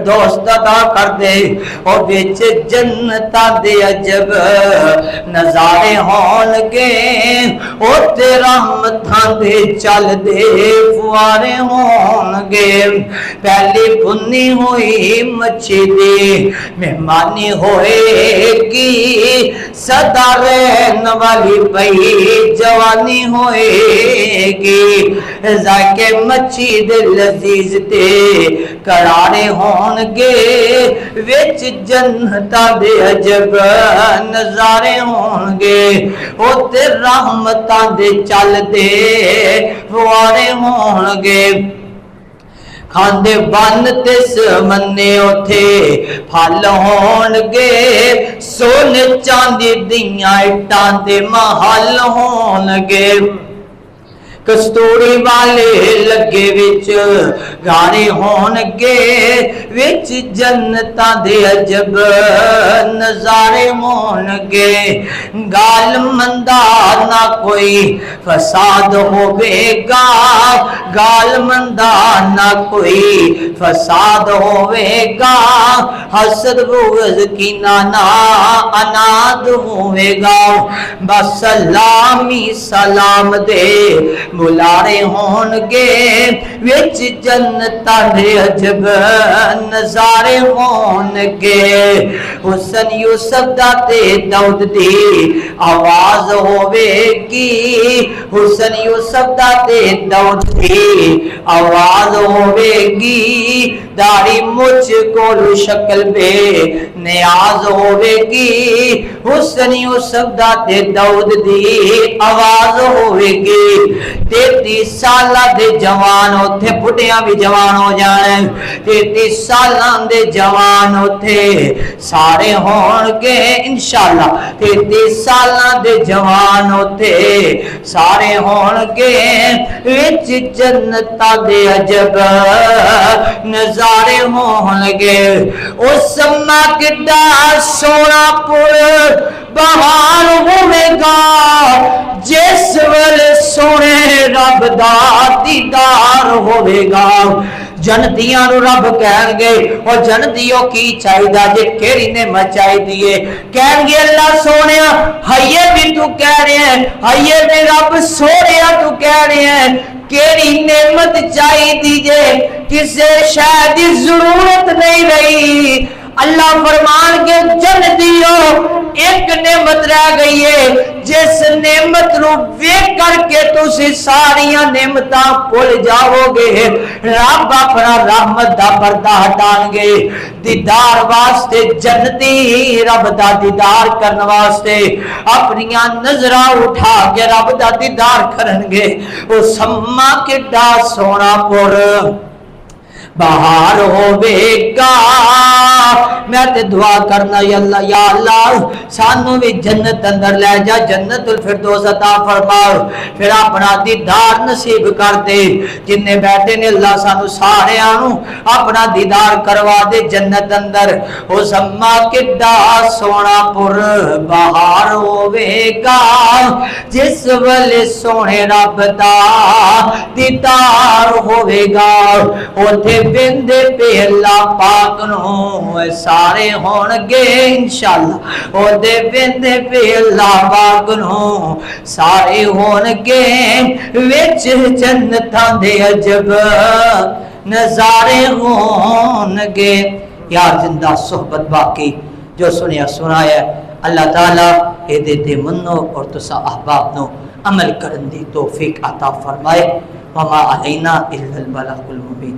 فردوس ادا کر دے اور وچ جنتاں دے عجب نظارے ہون گے او تے رحمتاں دے چل دے فوارے ہون گے پہلی بھنی ہوئی مچھی دی مہمانی ہوئے گی سدا رہن والی پئی جوانی ہوئے گی ذائقے مچھی دے لذیذ تے کرارے ہون گے وچ جنتاں دے عجب نظارے ہون گے او تے رحمتاں دے چل دے فوارے ہون گے کھاندے بن تے سمنے اوتھے پھل ہون گے سونے چاندی دیاں اٹاں دے محل ہون گے کستوری والے لگے وچ گانے ہون گے وچ جنتاں دے عجب نظارے ہون گے گال مندہ نہ کوئی فساد ہوے گا گال مندہ نہ کوئی فساد ہوے گا حسد بغض کینہ نہ اناد ہوے گا بس سلامی سلام دے بلارے ہون گے وچ جنتاں دے عجب نظارے ہون گے حسن یوسف دا تے داؤد دی آواز ہوے گی حسن یوسف دا تے داؤد دی آواز ہوے گی داڑھی مجھ کو شکل بے نیاز ہوے گی حسن یوسف دا تے داؤد دی آواز ہوے گی 33 سالہ دے جوان اوتھے بڑھیاں بھی جوان ہو جانے 33 سالاں دے جوان اوتھے سارے ہون گے انشاءاللہ 33 سالاں دے جوان اوتھے سارے ہون گے وچ جنتاں دے عجب نظارے ہون گے او سما کڈا سونا پور بہار ہوے گا جس ول سونے رب دا دیدار ہوے گا جنتیاں نو رب کہن گے اور جنتیوں کی چاہیدہ جے کیڑی نعمت چاہیدی ہے کہن گے اللہ سونیا ہائیے بھی تو کہہ رہے ہیں ہائیے بھی رب سونیا تو کہہ رہے ہیں کیڑی نعمت چاہیدی جے کسے شاید ضرورت نہیں رہی اللہ فرمان کے جنتیوں ایک نعمت رہ گئی ہے جس نعمت رو ویکھ کر کے تسی ساریاں نعمتاں بھول جاؤ گے رب اپنا رحمت دا پردہ ہٹان گے دیدار واسطے جنتی رب دا دیدار کرن واسطے اپنیاں نظراں اٹھا کے رب دا دیدار کرن گے او سما کڈا سونا پور بہار ہوے گا میں تے دعا کرنا یا اللہ سانو بھی جنت اندر لے جا جنت الفردوس عطا فرما پھر اپنا دیدار نصیب کر دے جننے بیٹھے نے اللہ سانو سارے آنو اپنا دیدار کروا دے جنت اندر او سما کڈا سونا پور بہار ہوے گا جس ویلے سونے رب دا دیدار ہوے گا اوتھے بندے پہ اللہ پاک نو سارے ہون گے انشاءاللہ او دے بندے پہ اللہ پاک نو سارے ہون گے وچ جنتاں دے عجب نظارے ہون گے یار زندہ صحبت باقی جو سنیا سنایا اللہ تعالیٰ اے دے دے منو اور تسا احباب نو عمل کرن دی توفیق عطا فرمائے وما علینا الا البلاغ المبین.